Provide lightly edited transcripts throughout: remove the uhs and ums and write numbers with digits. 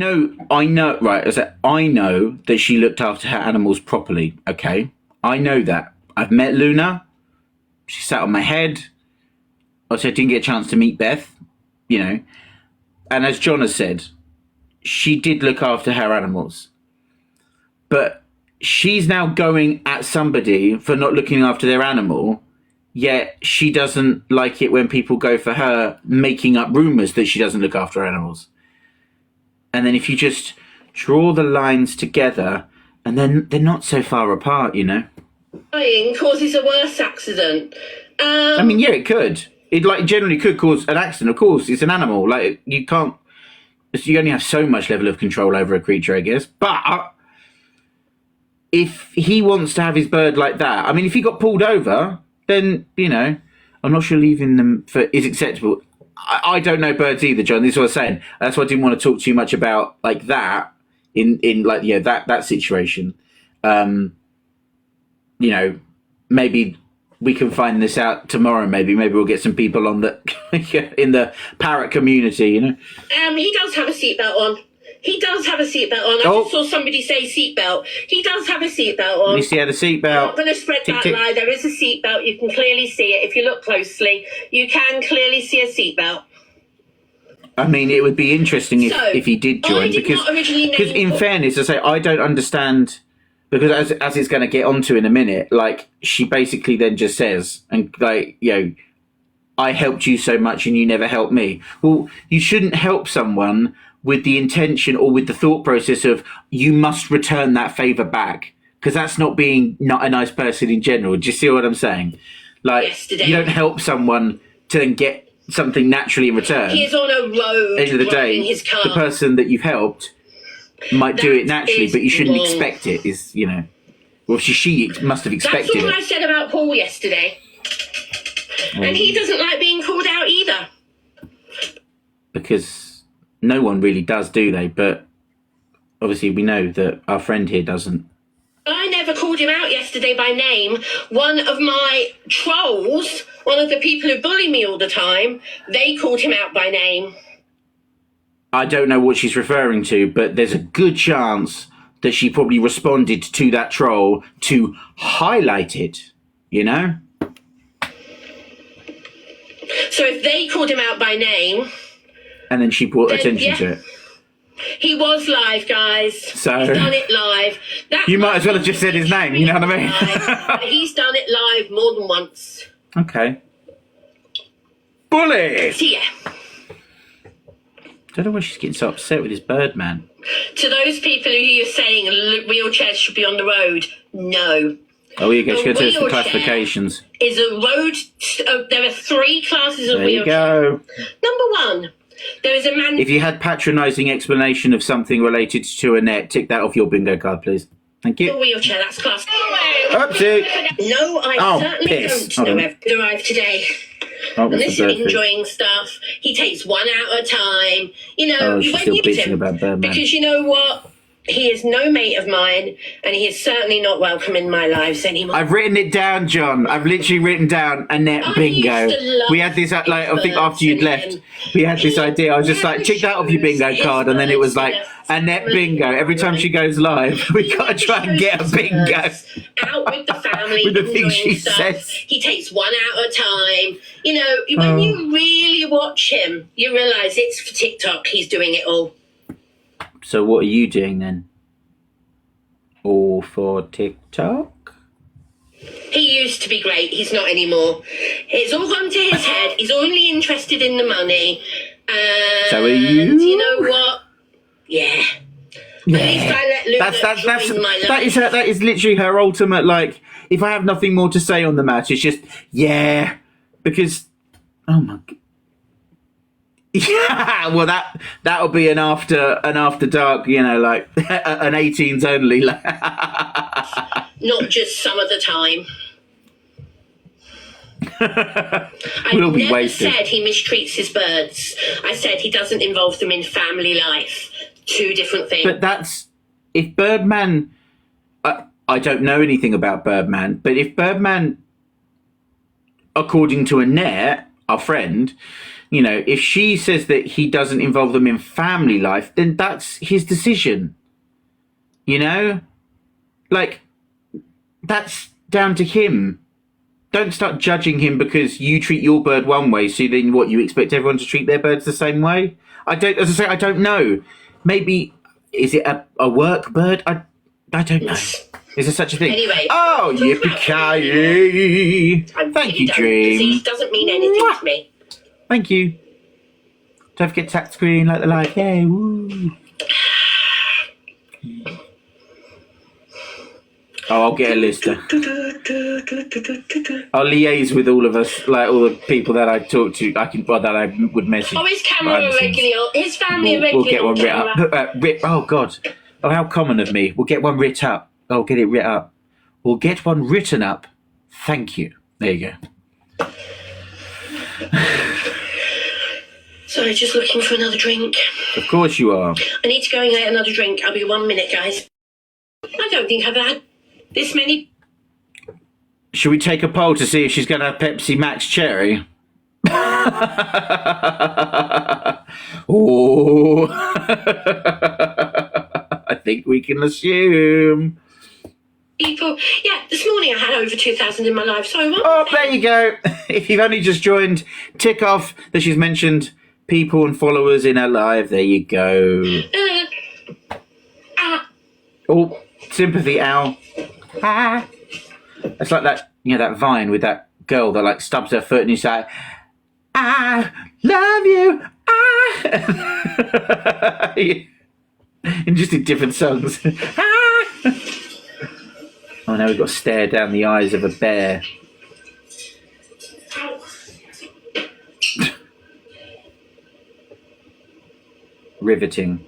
No, I know, right? I know that she looked after her animals properly. Okay, I know that. I've met Luna. She sat on my head. Also, I didn't get a chance to meet Beth. You know, and as John has said, she did look after her animals, but she's now going at somebody for not looking after their animal. Yet she doesn't like it when people go for her, making up rumors that she doesn't look after animals. And then if you just draw the lines together, and then they're not so far apart, you know. Causes a worse accident. I mean, yeah, it could. It like generally could cause an accident. Of course, it's an animal. Like you can't. You only have so much level of control over a creature, I guess. But if he wants to have his bird like that, I mean, if he got pulled over, then you know, I'm not sure leaving them for is acceptable. I don't know birds either, John. This is what I was saying. That's why I didn't want to talk too much about like that in like that situation. You know, maybe we can find this out tomorrow. Maybe we'll get some people on the in the parrot community. You know. He does have a seatbelt on. He does have a seatbelt on. I just saw somebody say seatbelt. He does have a seatbelt on. You see, had a seatbelt. I'm not going to spread that lie. There is a seatbelt. You can clearly see it. If you look closely, you can clearly see a seatbelt. I mean, it would be interesting if he did join, because in fairness, I say I don't understand, because as it's going to get onto in a minute, like she basically then just says, and like, you know, I helped you so much and you never helped me. Well, you shouldn't help someone with the intention or with the thought process of you must return that favor back, because that's not being not a nice person in general. Do you see what I'm saying? Like, you don't help someone to then get something naturally in return. He is on a road. End of the day, his car. The person that you've helped might do it naturally, but you shouldn't expect it. Is, you know, well, she must have expected it. That's all I said about Paul yesterday, and he doesn't like being called out either. Because no one really does, do they? But obviously, we know that our friend here doesn't. I never called him out yesterday by name. One of my trolls, one of the people who bully me all the time, they called him out by name. I don't know what she's referring to, but there's a good chance that she probably responded to that troll to highlight it, you know? So if they called him out by name... And then she brought attention to it. He was live, guys. So he's done it live. You might as well have just said his name, you know what I mean? He's done it live more than once. Okay. Bully! So yeah. Don't know why she's getting so upset with this bird, man. To those people who you're saying wheelchairs should be on the road, no. Oh, you go. She's going to do some classifications. Is a road. There are 3 classes of wheelchair. There you go. Number 1. There is a man. If you had patronising explanation of something related to Annette, tick that off your bingo card, please. Thank you. A wheelchair, that's class. Oopsie. No, I certainly don't know. I've arrived today. And this is enjoying stuff. He takes one out at a time. You know, she's still bitching about Birdman. Because you know what? He is no mate of mine, and he is certainly not welcome in my lives anymore. I've written it down, John. I've literally written down Annette bingo. We had this, like, I think after you'd left, we had this idea. I was just like, tick that off your bingo card, and then it was like, Annette bingo. Every time she goes live, we got to try and get a bingo. Out with the family, with the things she says. says. He takes one out at a time. You know, when you really watch him, you realise it's for TikTok. He's doing it all. So what are you doing then? All for TikTok? He used to be great. He's not anymore. It's all gone to his head. He's only interested in the money. And so are you? You know what? Yeah. Yeah. At least I let Luna join my life. That is literally her ultimate, like, if I have nothing more to say on the match, it's just, yeah. Because, oh my God. Yeah, well, that'll be an after dark, you know, like an 18s only. Not just some of the time. I never said he mistreats his birds. I said he doesn't involve them in family life. 2 different things. But that's if Birdman. I don't know anything about Birdman, but if Birdman, according to Annette, our friend, you know, if she says that he doesn't involve them in family life, then that's his decision. You know? Like, that's down to him. Don't start judging him because you treat your bird one way, so then what, you expect everyone to treat their birds the same way? As I say, I don't know. Maybe, is it a work bird? I don't know. Is there such a thing? Anyway. Oh, yippee-ki-yay. Thank you, Dream. It doesn't mean anything to me. Thank you. Don't forget to tap the screen, like the live. Yay, woo. Oh, I'll get a list. I'll liaise with all of us, like all the people that I talk to. That I would message. Oh, his camera irregularly. His family irregularly. We'll get one writ up. Oh God! Oh, how common of me. We'll get one writ up. I'll get it writ up. We'll get one written up. Thank you. There you go. Sorry, just looking for another drink. Of course you are. I need to go and get another drink. I'll be 1 minute, guys. I don't think I've had this many. Should we take a poll to see if she's going to have Pepsi Max Cherry? Oh. I think we can assume. People, yeah, this morning I had over 2,000 in my life, so I won't. Oh, there you go. If you've only just joined, tick off that she's mentioned people and followers in her live. There you go. Oh, sympathy, Al. Ah. It's like that, you know, that Vine with that girl that like stubs her foot and he's like, I love you. Ah. And just in different songs. Ah. Oh, now we've got to stare down the eyes of a bear. Riveting.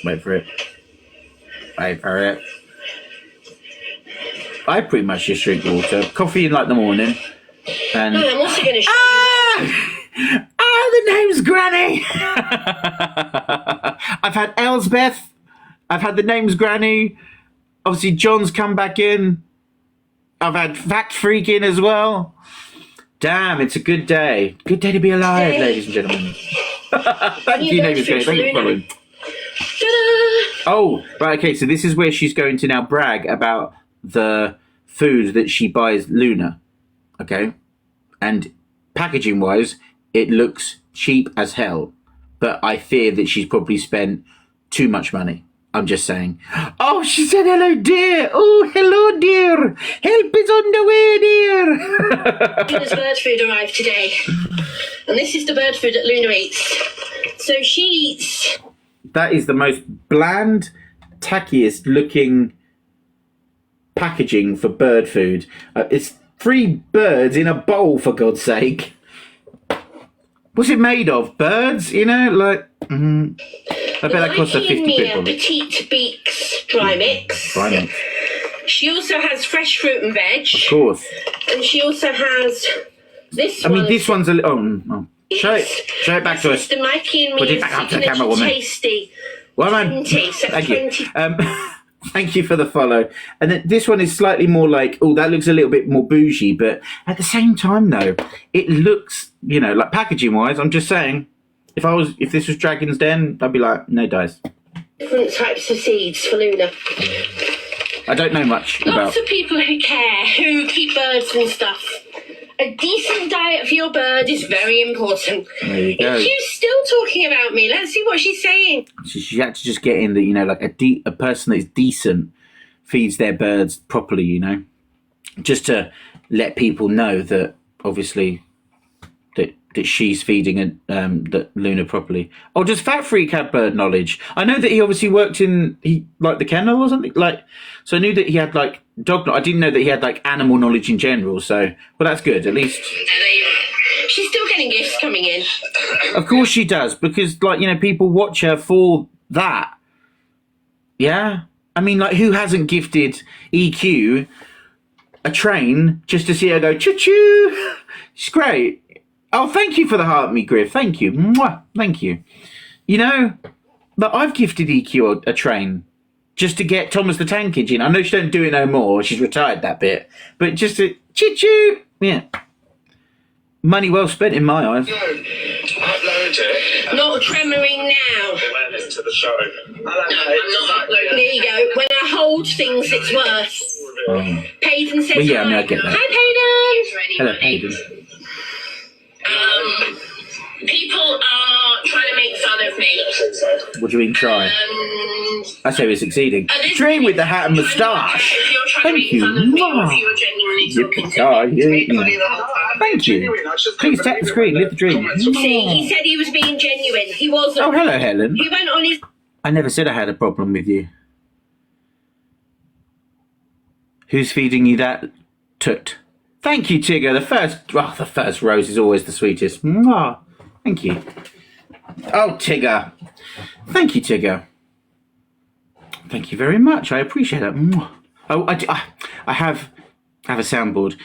Wait for it. Wait for it. I pretty much just drink water. Coffee in like the morning. And I'm also going to show you. The name's Granny. I've had Elsbeth. I've had the name's Granny. Obviously, John's come back in. I've had Fact Freak in as well. Damn, it's a good day. Good day to be alive, ladies and gentlemen. Thank you, name's Granny. Thank you for following. Oh, right, okay, so this is where she's going to now brag about the food that she buys Luna. Okay? And packaging-wise, it looks cheap as hell. But I fear that she's probably spent too much money. I'm just saying. Oh, she said hello, dear. Oh, hello, dear. Help is on the way, dear. Luna's bird food arrived today. And this is the bird food that Luna eats. So she eats... That is the most bland, tackiest looking packaging for bird food. It's 3 birds in a bowl, for God's sake. What's it made of? Birds? You know, like... I bet that costs her 50 quid. Petite Beaks dry mix. Dry mix. She also has fresh fruit and veg. Of course. And she also has this one. I mean, this one's a little... Oh. Show it back to us. The Mikey and me. Put it back up to the camera, woman. Tasty. Woman. Thank you. Thank you for the follow. And then this one is slightly more like, oh, that looks a little bit more bougie, but at the same time, though, it looks, you know, like packaging-wise, I'm just saying, if this was Dragon's Den, I'd be like, no dice. Different types of seeds for Luna. I don't know much about... Lots of people who care, who keep birds and stuff. A decent diet for your bird is very important. There you go. She's still talking about me. Let's see what she's saying. She had to just get in that, you know, like a person that's decent feeds their birds properly, you know, just to let people know that obviously that she's feeding that Luna properly. Oh, does Fat Freak have bird knowledge? I know that he obviously worked in like the kennel or something. Like, so I knew that he had like dog. I didn't know that he had like animal knowledge in general. So, well, that's good. At least she's still getting gifts coming in. Of course she does, because like, you know, people watch her for that. Yeah, I mean, like, who hasn't gifted EQ a train just to see her go choo choo? It's great. Oh, thank you for the heart, me Griff. Thank you. Mwah. Thank you. You know, but I've gifted EQ a train just to get Thomas the Tank Engine. I know she don't do it no more. She's retired that bit. But just to choo-choo. Yeah. Money well spent in my eyes. No, upload it. Not tremoring now. Listen to the show. No, I'm not uploading. There you go. When I hold things, it's worse. Payton says Well, yeah, hi. I mean, I get that. Hi, Payton. Hello, Hayden. People are trying to make fun of me. What do you mean try? I say we're succeeding. Dream with the hat and moustache. If you're trying Thank to you. make fun of me, Wow. if you're genuinely talking to me. Thank you. Please tap the screen. Live the dream. See, he said he was being genuine. He wasn't. Oh, hello, Helen. He went on his... I never said I had a problem with you. Who's feeding you that toot? Thank you, Tigger. The first rose is always the sweetest. Mwah. Thank you. Oh, Tigger. Thank you, Tigger. Thank you very much. I appreciate it. Mwah. Oh, I have a soundboard.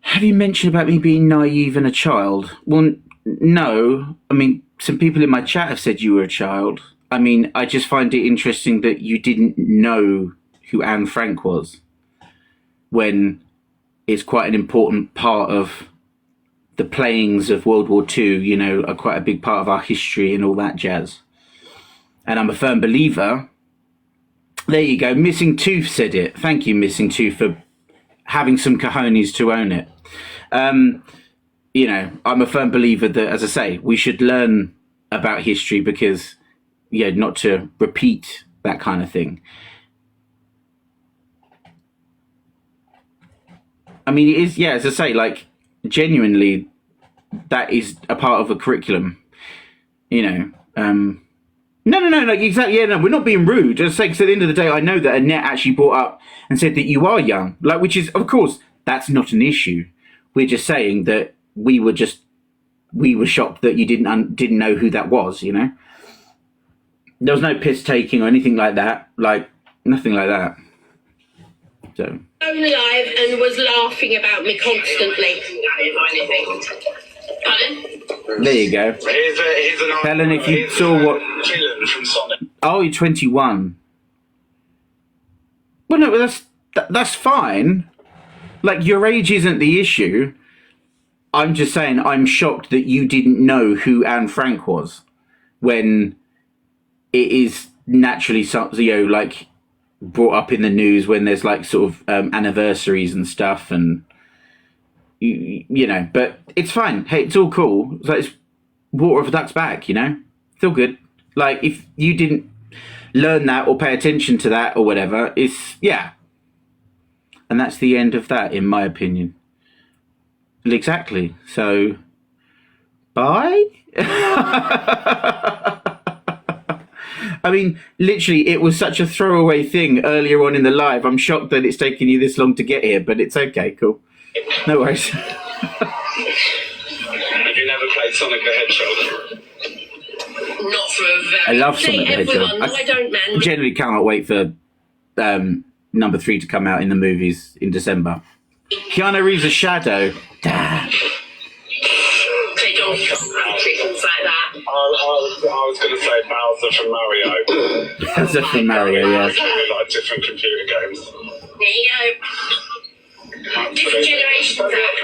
Have you mentioned about me being naive and a child? Well, no. I mean, some people in my chat have said you were a child. I mean, I just find it interesting that you didn't know who Anne Frank was when it's quite an important part of the playings of World War II, you know, are quite a big part of our history and all that jazz. And I'm a firm believer. There you go. Missing Tooth said it. Thank you, Missing Tooth, for having some cojones to own it. You know, I'm a firm believer that, as I say, we should learn about history because, yeah, not to repeat that kind of thing. I mean, it is, yeah, as I say, like, genuinely, that is a part of a curriculum, you know. No, exactly, yeah, no, we're not being rude. As I say, because at the end of the day, I know that Annette actually brought up and said that you are young, like, which is, of course, that's not an issue. We're just saying that we were shocked that you didn't know who that was, you know. There was no piss taking or anything like that, like, nothing like that. So. live and was laughing about me constantly. Pardon? There you go. Here's an Helen, if you saw what... villain from Sonic. Oh, you're 21. Well, no, that's fine. Like, your age isn't the issue. I'm just saying I'm shocked that you didn't know who Anne Frank was when it is naturally, you know, like, brought up in the news when there's, like, sort of anniversaries and stuff and... You know, but it's fine. Hey, it's all cool. It's like, it's water off a duck's back, you know? It's all good. Like, if you didn't learn that or pay attention to that or whatever, it's, yeah. And that's the end of that, in my opinion. Exactly. So, bye? I mean, literally, it was such a throwaway thing earlier on in the live. I'm shocked that it's taken you this long to get here, but it's okay, cool. No worries. Have you never played Sonic the Hedgehog? Not for a very... I love Sonic the Hedgehog. No, I don't, man. Generally cannot wait for number 3 to come out in the movies in December. Keanu Reeves' a shadow. Damn. They don't things like that. I was going to say Bowser from Mario. Bowser from Mario, yeah. Like different computer games. There you go. Different generations.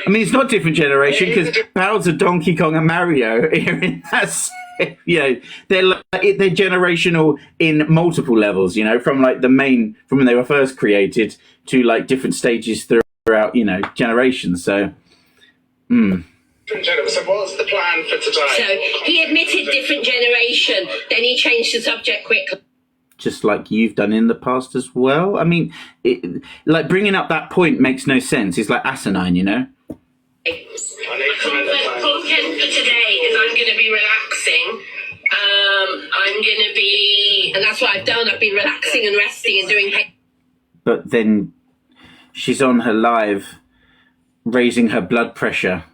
I mean, it's not different generation because Bowser, Donkey Kong, and Mario are in that. You know, they're generational in multiple levels. You know, from like the main, from when they were first created to like different stages throughout. You know, generations. So, So what's the plan for today? So he admitted different generation. Then he changed the subject quickly. Just like you've done in the past as well. I mean, like bringing up that point makes no sense. It's like asinine, you know. My content for today is I'm going to be relaxing. I'm going to be, and that's what I've done. I've been relaxing and resting and doing. But then she's on her live, raising her blood pressure.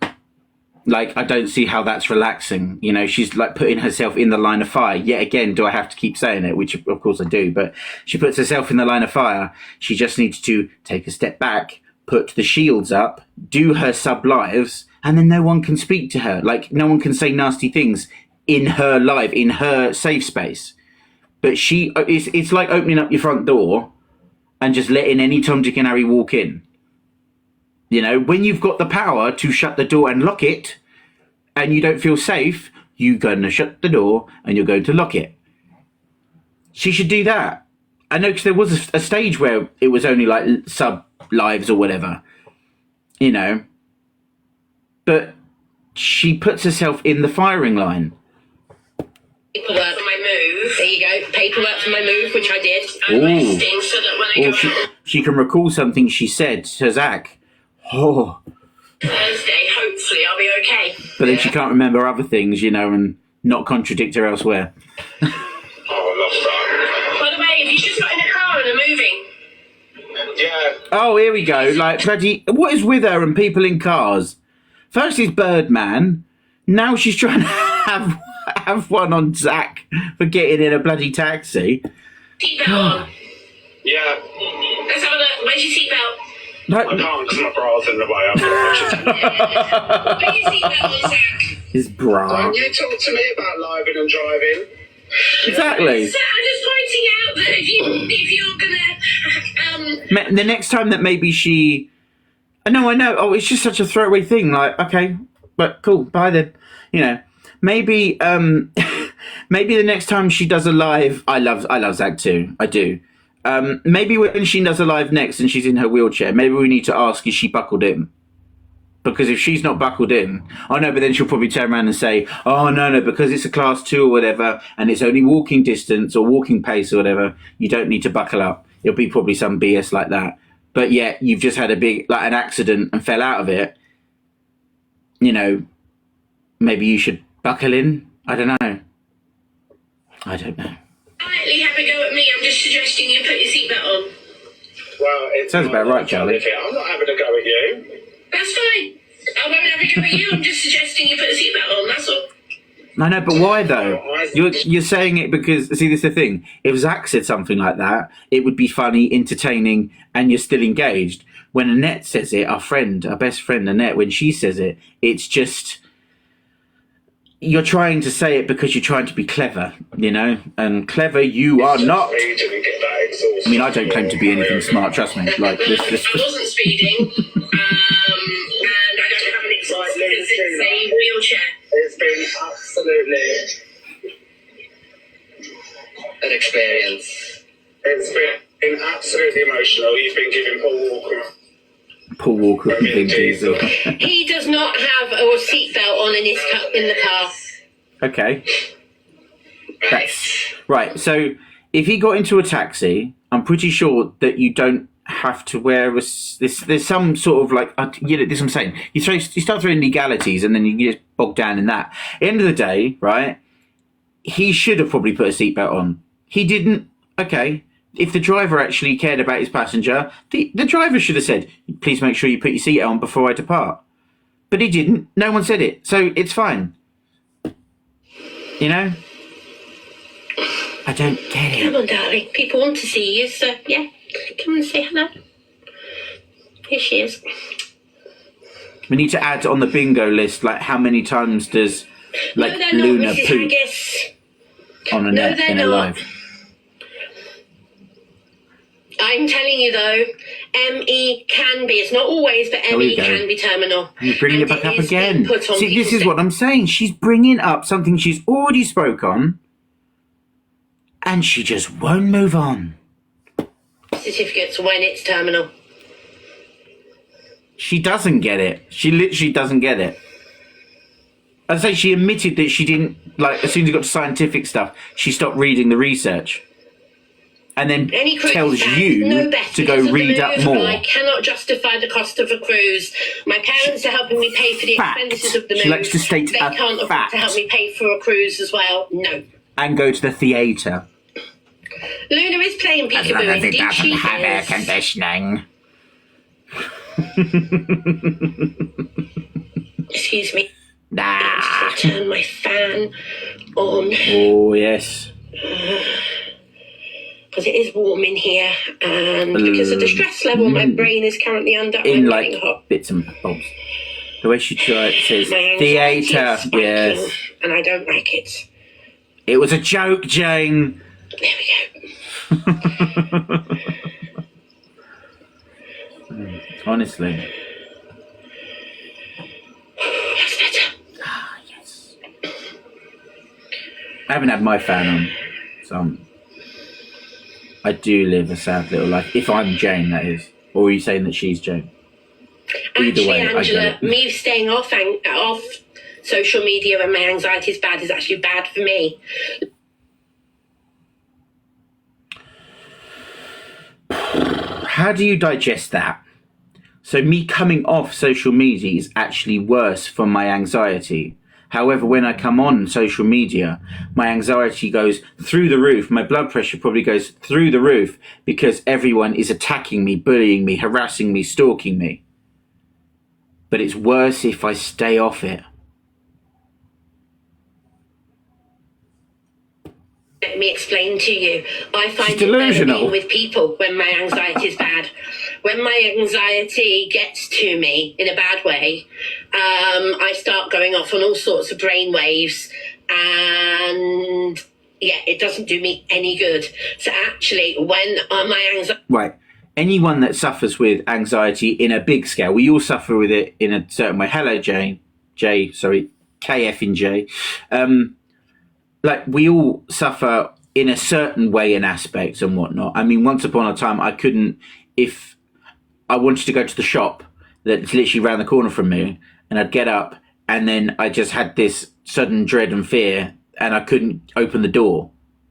Like, I don't see how that's relaxing. You know, she's like putting herself in the line of fire. Yet again, do I have to keep saying it? Which, of course, I do. But she puts herself in the line of fire. She just needs to take a step back, put the shields up, do her sub-lives, and then no one can speak to her. Like, no one can say nasty things in her live, in her safe space. But it's like opening up your front door and just letting any Tom, Dick and Harry walk in. You know, when you've got the power to shut the door and lock it and you don't feel safe, you're going to shut the door and you're going to lock it. She should do that. I know, because there was a stage where it was only like sub lives or whatever, you know. But she puts herself in the firing line. Paperwork for my move. There you go. Paperwork for my move, which I did. I'm resting so that when I go out she can recall something she said to Zach. Oh. Thursday, hopefully I'll be okay. But then she can't remember other things, you know, and not contradict her elsewhere. Oh, I love that. By the way, have you just got in a car and are moving? Yeah. Oh, here we go. Like, bloody, what is with her and people in cars? First is Birdman. Now she's trying to have one on Zach for getting in a bloody taxi. Seatbelt on. Yeah. Let's have a look. Where's your seatbelt? I can't because my bra's in the way. Put your seatbelt on, Zach. His bra. Don't you talk to me about driving and driving. Exactly. So I'm just pointing out that if you're gonna The next time that maybe she... I know. Oh, it's just such a throwaway thing. Like, okay, but cool, bye then. You know, maybe maybe the next time she does a live... I love Zach too. I do. Maybe when she does a live next and she's in her wheelchair, maybe we need to ask, is she buckled in? Because if she's not buckled in, I know, but then she'll probably turn around and say, oh, no, because it's a class 2 or whatever, and it's only walking distance or walking pace or whatever, you don't need to buckle up. It'll be probably some BS like that. But yet you've just had an accident and fell out of it. You know, maybe you should buckle in. I don't know. quietly have a go at me, I'm just suggesting you put your seatbelt on. Well, it Sounds about right, Charlie. I'm not having a go at you. That's fine. I won't have a go at you. I'm just suggesting you put a seatbelt on. That's all. I know, but why though? You're saying it because, see, this is the thing. If Zach said something like that, it would be funny, entertaining, and you're still engaged. When Annette says it, our best friend Annette, when she says it, it's just, you're trying to say it because you're trying to be clever, you know? And clever you are not. I mean, I don't claim to be anything smart, trust me. Like this. I wasn't speeding, and I don't have an excuse because it's a wheelchair. It's been absolutely an experience. It's been absolutely emotional. You've been giving Paul Walker and Vin Diesel. He does not have a seatbelt on in the car. Okay. Right, so if he got into a taxi, I'm pretty sure that you don't have to wear there's some sort of like, you know, this is what I'm saying. You start throwing legalities and then you get bogged down in that. At the end of the day, right, he should have probably put a seatbelt on. He didn't. Okay. If the driver actually cared about his passenger, the driver should have said, please make sure you put your seat on before I depart. But he didn't. No one said it. So it's fine. You know? I don't get it. Come on, darling. People want to see you, so yeah. Come and say hello. Here she is. We need to add on the bingo list, like, how many times does, like, no, Luna Mrs. poop Haggis. on Annette in her life? I'm telling you though, ME can be. It's not always, but ME can be terminal. You're bringing it back up again. See, this is what what I'm saying. She's bringing up something she's already spoke on, and she just won't move on. Certificates when it's terminal. She doesn't get it. She literally doesn't get it. I'd say she admitted that she didn't, like, as soon as it got to scientific stuff, she stopped reading the research. And then tells you to go read up more. I cannot justify the cost of a cruise. My parents are helping me pay for the expenses of the move. She likes to state they can't afford to help me pay for a cruise as well. No. And go to the theatre. Luna is playing peekaboo. Indeed, it doesn't have air conditioning. Excuse me. Nah. Turn my fan on. Oh yes. Because it is warm in here, and because of the stress level my brain is currently under, in I'm like getting hot. Bits and bobs. The way she says My theatre, anxiety is spiking, yes. and I don't like it. It was a joke, Jane. There we go. Honestly. That's better. Ah, yes. I haven't had my fan on, so I do live a sad little life. If I'm Jane, that is. Or are you saying that she's Jane? Either Actually, way, Angela, me staying off social media when my anxiety is bad is actually bad for me. How do you digest that? So me coming off social media is actually worse for my anxiety. However, when I come on social media, my anxiety goes through the roof. My blood pressure probably goes through the roof because everyone is attacking me, bullying me, harassing me, stalking me. But it's worse if I stay off it. Let me explain to you. I find She's it better delusional. being with people when my anxiety is bad. When my anxiety gets to me in a bad way, I start going off on all sorts of brain waves, and yeah, it doesn't do me any good. So actually, when my anxiety... Right. Anyone that suffers with anxiety in a big scale, we all suffer with it in a certain way. Hello, KF in J. Like, we all suffer in a certain way and aspects and whatnot. I mean, once upon a time, I couldn't, if I wanted to go to the shop that's literally around the corner from me, and I'd get up, and then I just had this sudden dread and fear, and I couldn't open the door.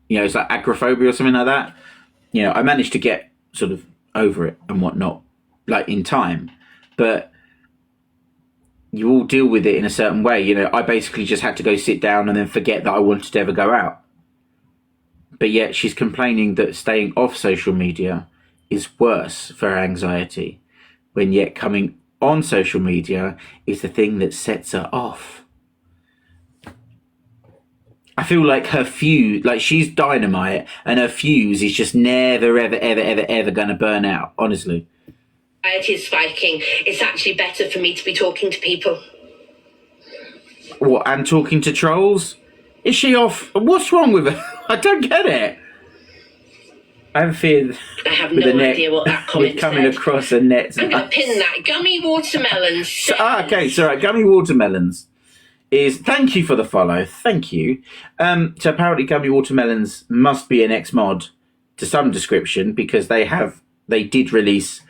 You know, it's like agoraphobia or something like that. You know, I managed to get sort of over it and whatnot, like in time. But you all deal with it in a certain way. You know, I basically just had to go sit down and then forget that I wanted to ever go out. But yet she's complaining that staying off social media is worse for her anxiety, when yet coming on social media is the thing that sets her off. I feel like her fuse, like she's dynamite, and her fuse is just never, ever going to burn out, honestly. anxiety is spiking, it's actually better for me to be talking to people. What, and talking to trolls? Is she off? What's wrong with her? I don't get it. I have a fear I have with no Annette, idea what that comment with coming said. across Annette's. I'm going to pin that. Gummy watermelons. Okay, so right, Gummy Watermelons is, thank you for the follow, thank you. So apparently Gummy Watermelons must be an ex-mod to some description, because they did release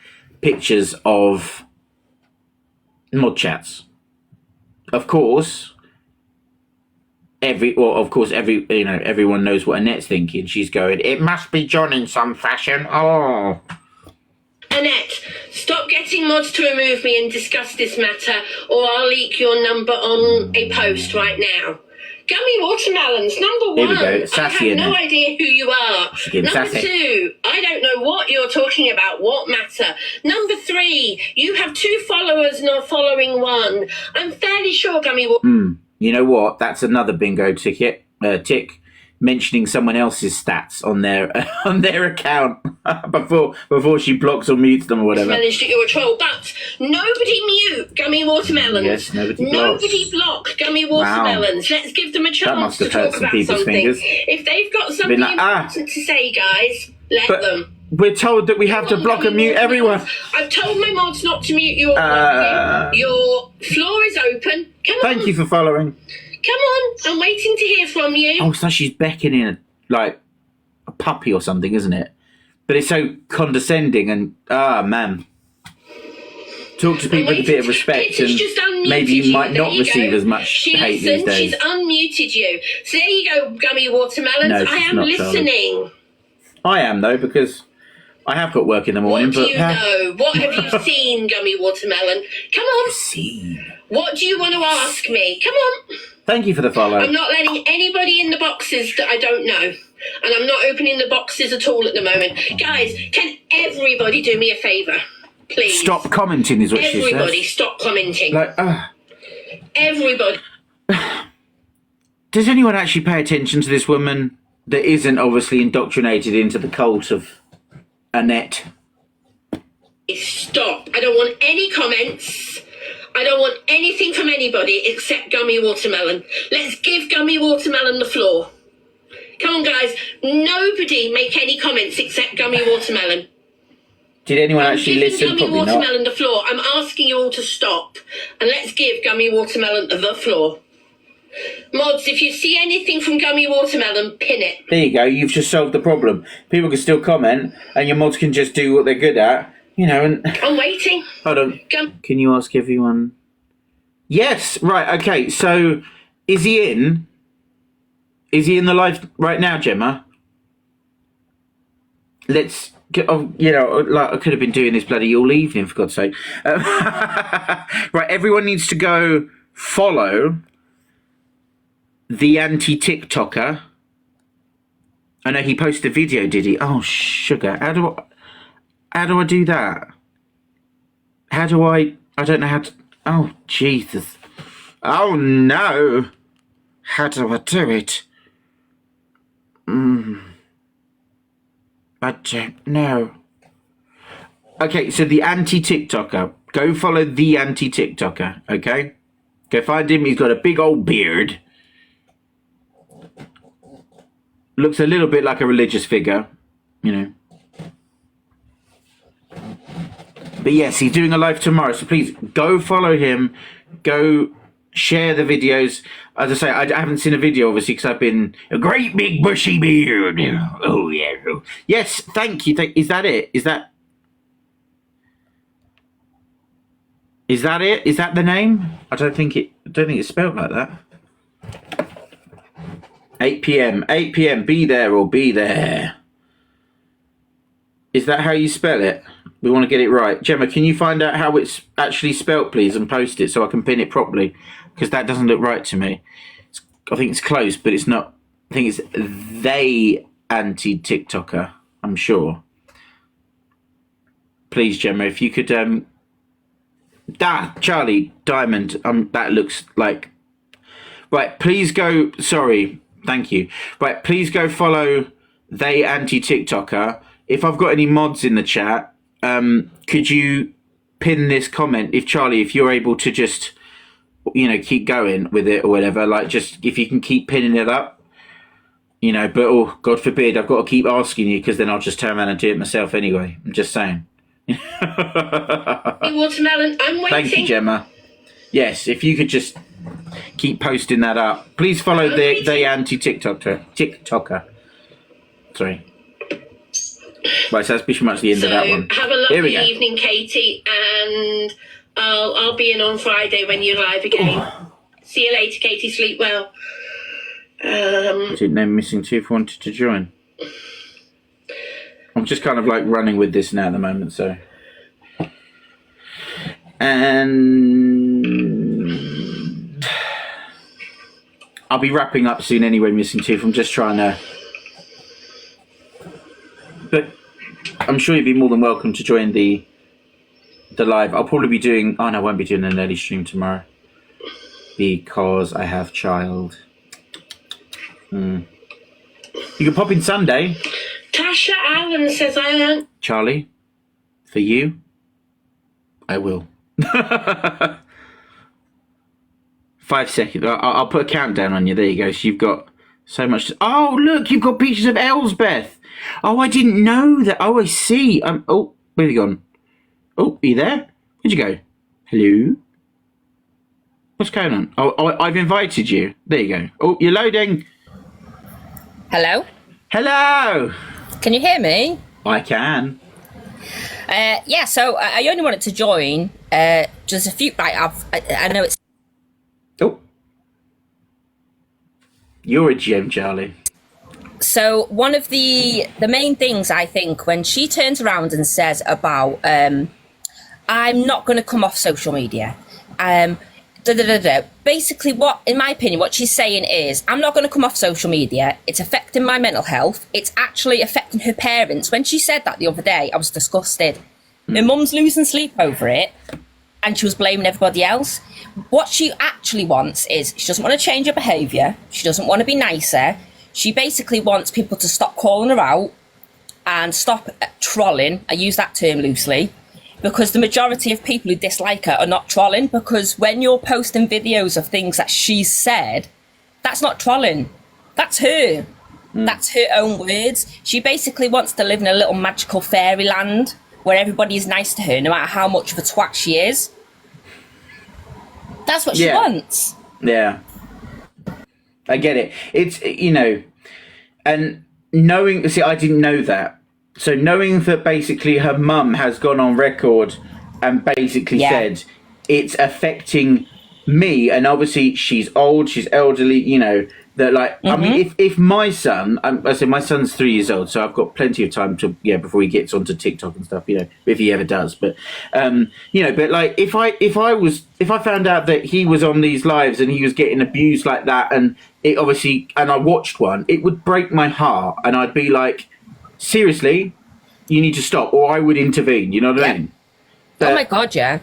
pictures of mod chats. Of course, everyone knows what Annette's thinking. She's going, it must be John in some fashion. Oh. Annette, stop getting mods to remove me and discuss this matter, or I'll leak your number on a post right now. Gummy watermelons, number Here one, we go. Sassy I have no Annette. idea who you are. Number sassy. two, I don't know what you're talking about, what matter. Number three, you have 2 followers and are following 1. I'm fairly sure Gummy You know what? That's another bingo tick, mentioning someone else's stats on their account before she blocks or mutes them or whatever. Watermelons that you're a troll, but nobody mute Gummy Watermelons. Yes, nobody block Gummy Watermelons. Let's give them a chance must to have hurt talk some about people's something. fingers. If they've got something like, important to say, guys, let But them. we're told that we have to block and mute everyone. I've told my mods not to mute you or block you. Your floor is open. Come on. Thank you for following. Come on. I'm waiting to hear from you. Oh, so she's beckoning like a puppy or something, isn't it? But it's so condescending and, man. Talk to people with a bit of respect, and maybe you might not receive as much hate these days. She's unmuted you. So there you go, Gummy Watermelons. No, I she's am not, listening. I am, though, because I have got work in the morning. What do you know? What have you seen, Gummy Watermelon? Come on. Seen. What do you want to ask me? Come on. Thank you for the follow. I'm not letting anybody in the boxes that I don't know. And I'm not opening the boxes at all at the moment. Guys, can everybody do me a favour? Please. Stop commenting is what she says. Everybody stop commenting. Like, Everybody. does anyone actually pay attention to this woman that isn't obviously indoctrinated into the cult of Annette? Stop. I don't want any comments. I don't want anything from anybody except Gummy Watermelon. Let's give Gummy Watermelon the floor. Come on, guys. Nobody make any comments except Gummy Watermelon. Did anyone actually listen? Gummy Probably Watermelon not. the floor. I'm asking you all to stop. And let's give Gummy Watermelon the floor. Mods, if you see anything from Gummy Watermelon, pin it. There you go. You've just solved the problem. People can still comment, and your mods can just do what they're good at. You know, and... I'm waiting. Hold on. Can you ask everyone? Yes. Right. Okay. So, is he in? Is he in the live right now, Gemma? Let's get. Oh, you know, like I could have been doing this bloody all evening, for God's sake. Right. Everyone needs to go follow the anti-TikToker. I know he posted a video, did he? Oh, sugar. How do I do that? How do I don't know how to... Oh, Jesus. Oh, no. How do I do it? I don't know. Okay, so the anti-TikToker. Go follow the anti-TikToker, okay? Go find him. He's got a big old beard. Looks a little bit like a religious figure, you know. But yes, he's doing a live tomorrow, so please go follow him. Go share the videos. As I say, I haven't seen a video, obviously, because I've been a great big bushy beard. Oh, yeah. Yes, thank you. Is that it? Is that it? Is that the name? I don't think it's spelled like that. 8 p.m. 8 p.m. Be there or be there. Is that how you spell it? We want to get it right. Gemma, can you find out how it's actually spelt, please, and post it so I can pin it properly? Because that doesn't look right to me. I think it's close, but it's not. I think it's they anti-TikToker, I'm sure. Please, Gemma, if you could... Charlie Diamond, that looks like... Right, please go... Sorry, thank you. Right, please go follow they anti-TikToker. If I've got any mods in the chat... could you pin this comment if you're able to just, you know, keep going with it or whatever, like just if you can keep pinning it up, you know, but oh, God forbid, I've got to keep asking you because then I'll just turn around and do it myself anyway. I'm just saying. Watermelon, I'm waiting. Thank you, Gemma. Yes, if you could just keep posting that up. Please follow the anti-TikToker. Sorry. Right, so that's pretty much the end of that one. Have a lovely evening, Katie, and I'll be in on Friday when you're live again. See you later, Katie. Sleep well. I didn't know Missing Tooth wanted to join. I'm just kind of like running with this now at the moment, so. And I'll be wrapping up soon anyway, Missing Tooth. I'm just trying to. But I'm sure you'd be more than welcome to join the live. I'll probably be doing... Oh, no, I won't be doing an early stream tomorrow. Because I have child. You can pop in Sunday. Tasha Allen says I am... Charlie, for you, I will. 5 seconds. I'll put a countdown on you. There you go. So you've got so much... Oh, look, you've got pictures of Elsbeth. Oh, I didn't know that. Oh, I see. Oh, where have you gone? Oh, are you there? Where'd you go? Hello? What's going on? Oh, I've invited you. There you go. Oh, you're loading. Hello? Hello! Can you hear me? I can. Yeah, so I only wanted to join. Just a few... I know it's... Oh. You're a gem, Charlie. So one of the main things I think when she turns around and says about I'm not going to come off social media, basically what, in my opinion, what she's saying is I'm not going to come off social media. It's affecting my mental health. It's actually affecting her parents. When she said that the other day, I was disgusted. Her mum's losing sleep over it, and she was blaming everybody else. What she actually wants is she doesn't want to change her behaviour. She doesn't want to be nicer. She basically wants people to stop calling her out and stop trolling. I use that term loosely because the majority of people who dislike her are not trolling, because when you're posting videos of things that she's said, that's not trolling. That's her. That's her own words. She basically wants to live in a little magical fairyland where everybody is nice to her, no matter how much of a twat she is. That's what she wants. Yeah. I get it. It's, you know, and knowing, see, I didn't know that. So knowing that basically her mum has gone on record and basically said it's affecting me, and obviously she's old, she's elderly, you know, that like, I mean, if my son, I say my son's 3 years old, so I've got plenty of time to, before he gets onto TikTok and stuff, you know, if he ever does. But, you know, but like, if I found out that he was on these lives and he was getting abused like that, and it obviously, and I watched one, it would break my heart, and I'd be like, seriously, you need to stop, or I would intervene. You know what I mean? Oh my God, yeah.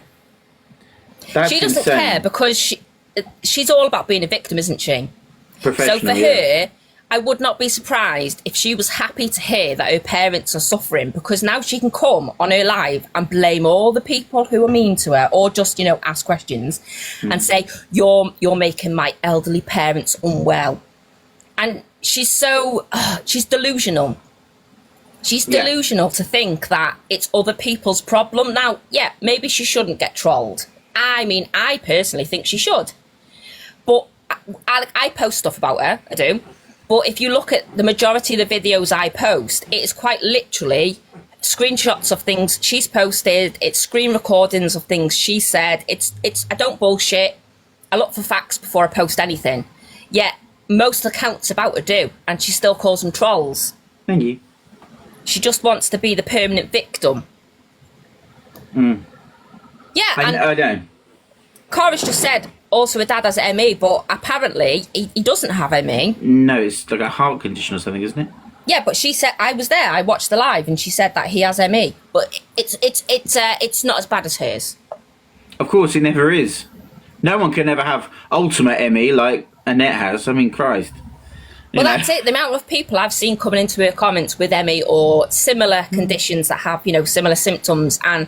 She doesn't insane. care because she's all about being a victim, isn't she? Professional, so for her, I would not be surprised if she was happy to hear that her parents are suffering, because now she can come on her live and blame all the people who are mean to her, or just, you know, ask questions and say, you're making my elderly parents unwell. And she's so, she's delusional. She's delusional to think that it's other people's problem. Now, yeah, maybe she shouldn't get trolled. I mean, I personally think she should. But I post stuff about her, I do. But if you look at the majority of the videos I post, it is quite literally screenshots of things she's posted. It's screen recordings of things she said. It's. I don't bullshit. I look for facts before I post anything. Yet most accounts about her do, and she still calls them trolls. Thank you. She just wants to be the permanent victim. Yeah, I know. Cara's just said also her dad has ME, but apparently he doesn't have ME. No, it's like a heart condition or something, isn't it? Yeah, but she said, I was there, I watched the live, and she said that he has ME, but it's not as bad as hers. Of course, it never is. No one can ever have ultimate ME like Annette has. I mean, Christ. Well, that's it. The amount of people I've seen coming into her comments with ME or similar conditions that have, you know, similar symptoms, and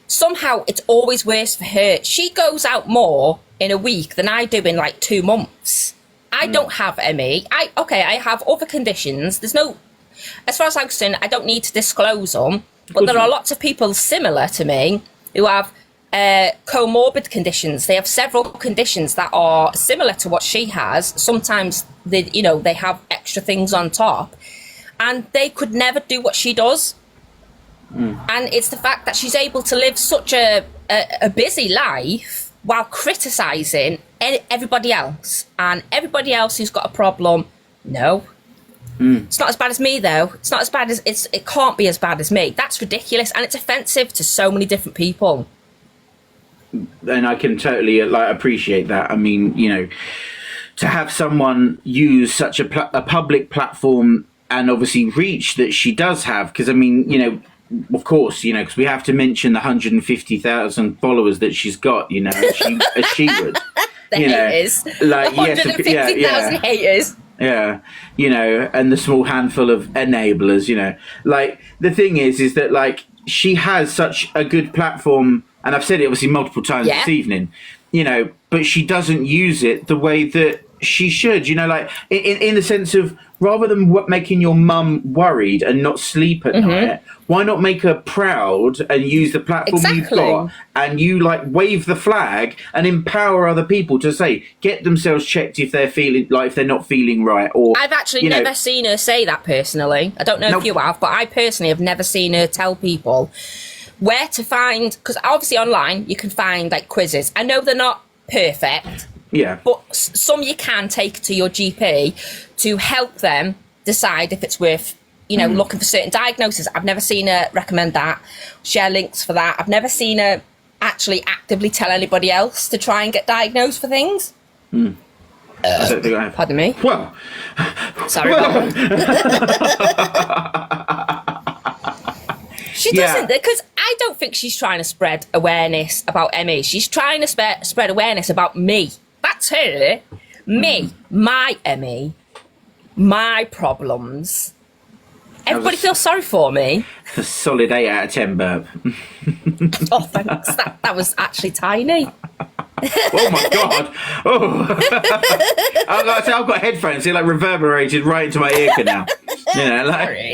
somehow it's always worse for her. She goes out more in a week than I do in like 2 months. I don't have ME. I have other conditions. There's no, as far as I'm concerned, I don't need to disclose them. But there are lots of people similar to me who have comorbid conditions. They have several conditions that are similar to what she has. Sometimes they have extra things on top, and they could never do what she does. And it's the fact that she's able to live such a busy life while criticising everybody else, and everybody else who's got a problem. No, it's not as bad as me though. It's not as bad as it can't be as bad as me. That's ridiculous, and it's offensive to so many different people. And I can totally appreciate that. I mean, you know, to have someone use such a public platform and obviously reach that she does have, because I mean, you know, of course, you know, because we have to mention the 150,000 followers that she's got, you know, as she would. The haters. Like, 150,000 haters. Yeah, you know, and the small handful of enablers, you know. Like, the thing is that, like, she has such a good platform, and I've said it obviously multiple times this evening, you know, but she doesn't use it the way that she should, you know, like, in the sense of, rather than making your mum worried and not sleep at night, why not make her proud and use the platform you've got, and you like wave the flag and empower other people to say, get themselves checked if they're feeling like, if they're not feeling right. Or I've actually never seen her say that personally. I don't know if you have, but I personally have never seen her tell people where to find, because obviously online you can find like quizzes. I know they're not perfect. Yeah. But some you can take to your GP to help them decide if it's worth, you know, looking for certain diagnoses. I've never seen her recommend that, share links for that. I've never seen her actually actively tell anybody else to try and get diagnosed for things. I don't think I have. Pardon me? Well. Sorry about She doesn't, because I don't think she's trying to spread awareness about ME. She's trying to spread awareness about me. That's her. Me. My ME. My problems. Everybody feels sorry for me. A solid 8 out of 10 burp. Oh, thanks. That was actually tiny. Oh my god! Oh, I've got headphones. They're like reverberated right into my ear canal. You know, like. Sorry.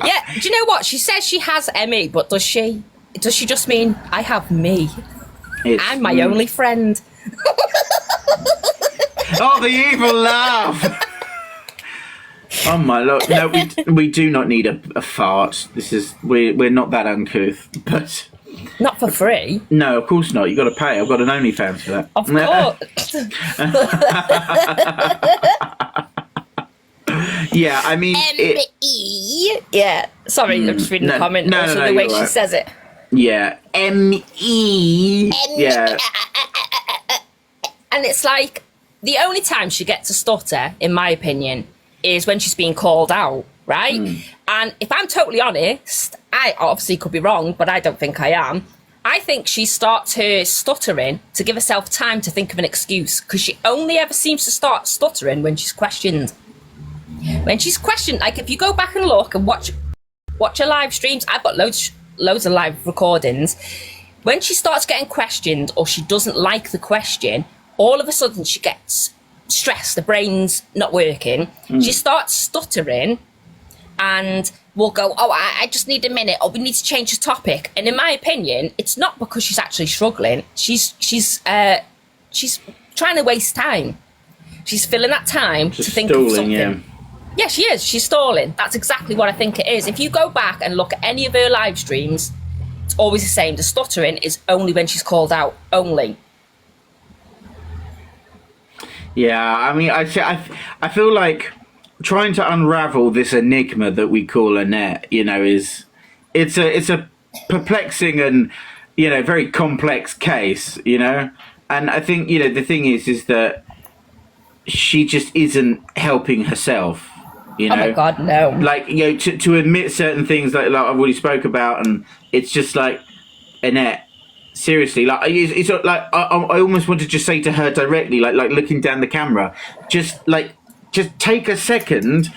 Yeah. Do you know what she says? She has ME, but does she? Does she just mean I have me? I'm my only friend. Oh, the evil laugh! Oh my lord! No, we do not need a fart. We're not that uncouth, but. Not for free. No, of course not. You got to pay. I've got an OnlyFans for that. Of course. Yeah, I mean. M-E. Yeah. Sorry, I'm just reading the comment. No, also, no, the way you're she right. says it. Yeah, M-E. Yeah. And it's like the only time she gets a stutter, in my opinion, is when she's being called out, right? And if I'm totally honest, I obviously could be wrong, but I don't think I am. I think she starts her stuttering to give herself time to think of an excuse, because she only ever seems to start stuttering when she's questioned. When she's questioned, like if you go back and look and watch her live streams, I've got loads of live recordings. When she starts getting questioned or she doesn't like the question, all of a sudden she gets stressed, the brain's not working. She starts stuttering and will go, oh, I just need a minute, or we need to change the topic. And in my opinion, it's not because she's actually struggling. She's trying to waste time. She's filling that time to think of something. Yeah. Yeah, she is. She's stalling. That's exactly what I think it is. If you go back and look at any of her live streams, it's always the same. The stuttering is only when she's called out. Only. Yeah, I mean, I feel like trying to unravel this enigma that we call Annette, you know, it's a perplexing and, you know, very complex case, you know, and I think, you know, the thing is that she just isn't helping herself, you know. Oh my God, no. Like, you know, to admit certain things like I've already spoke about, and it's just like, Annette, seriously, like it's like I almost want to just say to her directly, like looking down the camera, just take a second,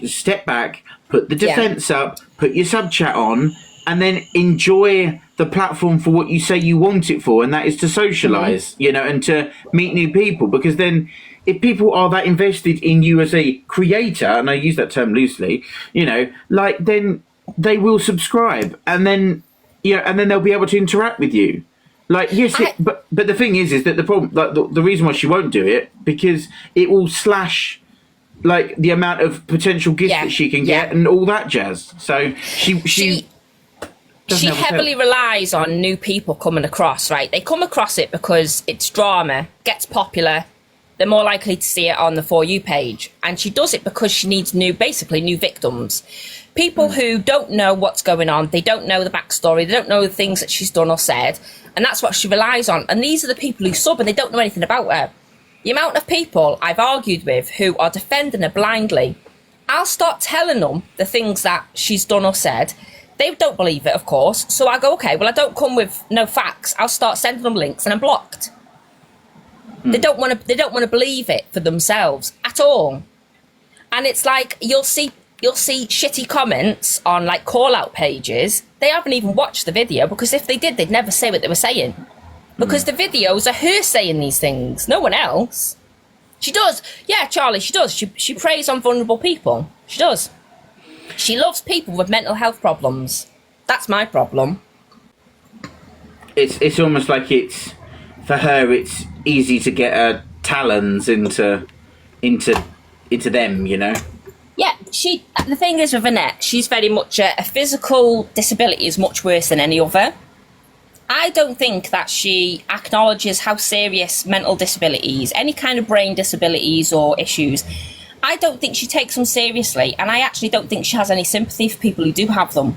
step back, put the defense up, put your sub chat on, and then enjoy the platform for what you say you want it for, and that is to socialize, you know, and to meet new people. Because then, if people are that invested in you as a creator, and I use that term loosely, you know, like then they will subscribe, and then. Yeah, and then they'll be able to interact with you. Like, yes, but the thing is that the problem, like the reason why she won't do it, because it will slash, like, the amount of potential gifts that she can get and all that jazz. So she heavily relies on new people coming across, right? They come across it because it's drama, gets popular. They're more likely to see it on the For You page. And she does it because she needs new victims. People who don't know what's going on, they don't know the backstory, they don't know the things that she's done or said, and that's what she relies on. And these are the people who sub and they don't know anything about her. The amount of people I've argued with who are defending her blindly, I'll start telling them the things that she's done or said. They don't believe it, of course, so I go, okay, well, I don't come with no facts. I'll start sending them links and I'm blocked. They don't want to believe it for themselves at all. And it's like you'll see shitty comments on like call out pages. They haven't even watched the video, because if they did, they'd never say what they were saying. Because the videos are her saying these things, no one else. She does. Yeah, Charlie, she does. She preys on vulnerable people. She does. She loves people with mental health problems. That's my problem. It's almost like it's, for her, it's easy to get her talons into them, you know. Yeah, the thing is with Annette, she's very much a physical disability is much worse than any other. I don't think that she acknowledges how serious mental disabilities, any kind of brain disabilities or issues, I don't think she takes them seriously, and I actually don't think she has any sympathy for people who do have them.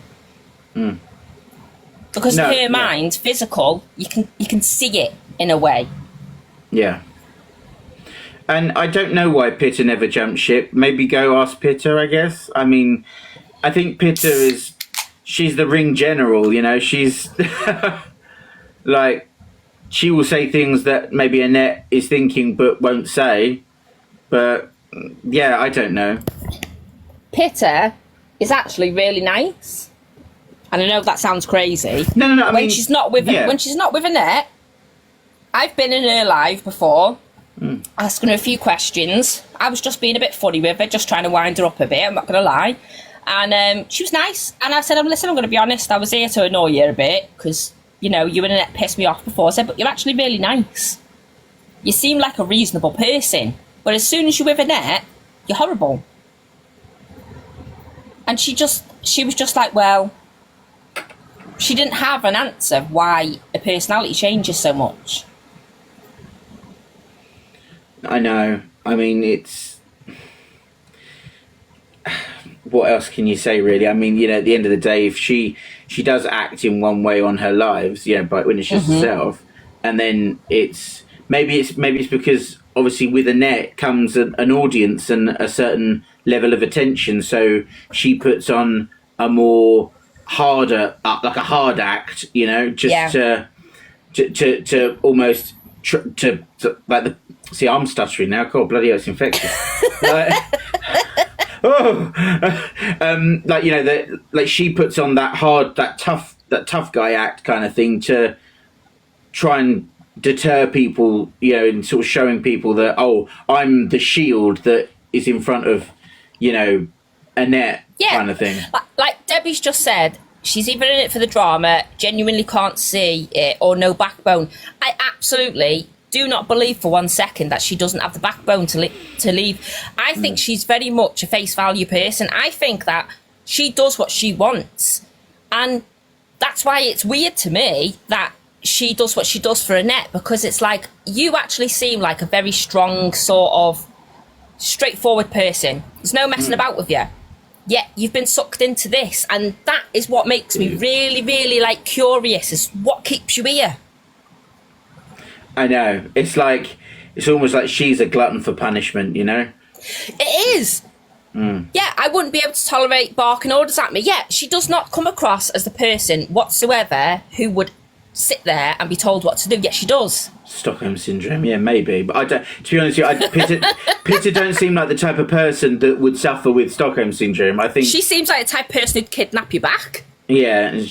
Because in her mind, physical, you can see it in a way. Yeah. And I don't know why Pitta never jumped ship. Maybe go ask Pitta, I guess. I mean, I think Pitta she's the ring general, you know. She's like, she will say things that maybe Annette is thinking but won't say. But yeah, I don't know. Pitta is actually really nice. And I know that sounds crazy. No. When she's not with Annette, I've been in her live before, asking her a few questions. I was just being a bit funny with her, just trying to wind her up a bit, I'm not going to lie. And she was nice. And I said, listen, I'm going to be honest, I was here to annoy you a bit, because, you and Annette pissed me off before. I said, but you're actually really nice. You seem like a reasonable person. But as soon as you're with Annette, you're horrible. And she was just like, well, she didn't have an answer why her personality changes so much. I know. I mean, it's... What else can you say, really? I mean, at the end of the day, if she does act in one way on her lives, but when it's just herself, and then maybe it's because obviously with Annette comes an audience and a certain level of attention, so she puts on a more harder, like a hard act, just to almost to like the. See, I'm stuttering now. God, bloody hell, it's infectious. Like she puts on that hard, that tough guy act kind of thing to try and deter people, and sort of showing people that, oh, I'm the shield that is in front of, Annette, kind of thing. Like Debbie's just said, she's either in it for the drama, genuinely can't see it, or no backbone. I absolutely do not believe for 1 second that she doesn't have the backbone to leave. I think she's very much a face value person. I think that she does what she wants. And that's why it's weird to me that she does what she does for Annette, because it's like, you actually seem like a very strong, sort of straightforward person. There's no messing about with you. Yet you've been sucked into this, and that is what makes me really, really curious, is what keeps you here. I know. It's almost like she's a glutton for punishment, It is. Yeah, I wouldn't be able to tolerate barking orders at me. Yeah, she does not come across as the person whatsoever who would sit there and be told what to do. Yet she does. Stockholm syndrome, yeah, maybe. But I don't. To be honest with you, Pitta don't seem like the type of person that would suffer with Stockholm syndrome. I think she seems like the type of person who'd kidnap you back. Yeah,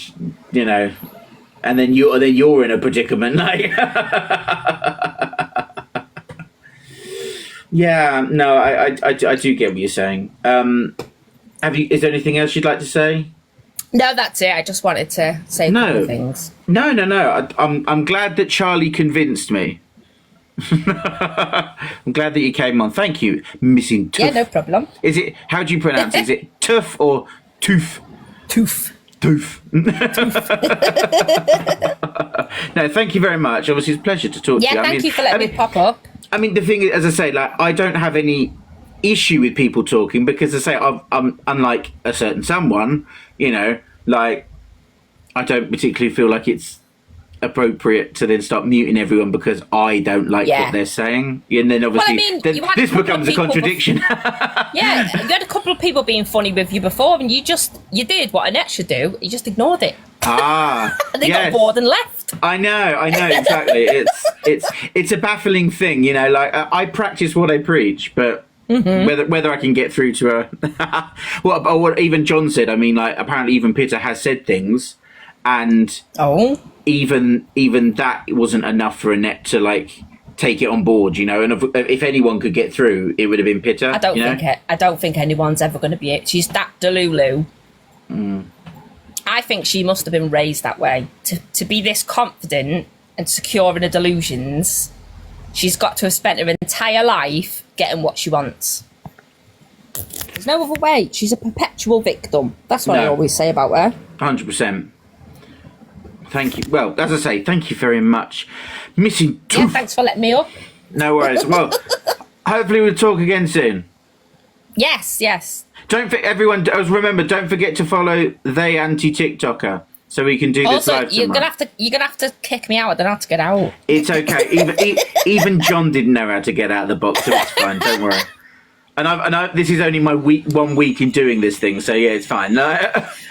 and then you're in a predicament, Yeah, no, I do get what you're saying. Is there anything else you'd like to say? No, that's it. I just wanted to say a couple things. No. I'm glad that Charlie convinced me. I'm glad that you came on. Thank you, Missing Tooth. Yeah, no problem. Is it? How do you pronounce it? Is it Tooth or Tooth? Tooth. Tooth. No, thank you very much. Obviously, it's a pleasure to talk to you. Yeah, thank you for letting me pop up. I mean, the thing is, as I say, I don't have any issue with people talking, because, as I say, I'm unlike a certain someone, I don't particularly feel like it's appropriate to then start muting everyone because I don't like what they're saying. And then obviously this becomes a contradiction. Yeah, you had a couple of people being funny with you before, and you did what Annette should do. You just ignored it. And they got bored and left. I know, exactly. It's a baffling thing, I practice what I preach, but whether I can get through to her. what even John said, I mean, apparently even Pitta has said things, and even that wasn't enough for Annette to take it on board, and if anyone could get through, it would have been Pitta. I don't think anyone's ever going to be it. She's that delulu. I think she must have been raised that way to be this confident and secure in her delusions. She's got to have spent her entire life getting what she wants. There's no other way. She's a perpetual victim. That's what I always say about her. 100%. Thank you. Well, as I say, thank you very much. Missing Tooth. Yeah, thanks for letting me up. No worries. Well, hopefully we'll talk again soon. Yes. Don't forget to follow the anti-TikToker so we can do this live tomorrow. You're gonna have to kick me out. I don't know how to get out. It's okay. Even John didn't know how to get out of the box, so it's fine. Don't worry. And this is only my 1 week in doing this thing, so yeah, it's fine.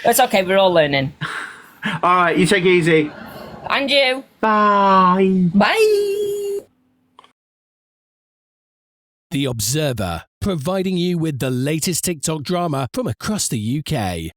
It's okay. We're all learning. All right, you take it easy. And you. Bye. Bye. The Observer, providing you with the latest TikTok drama from across the UK.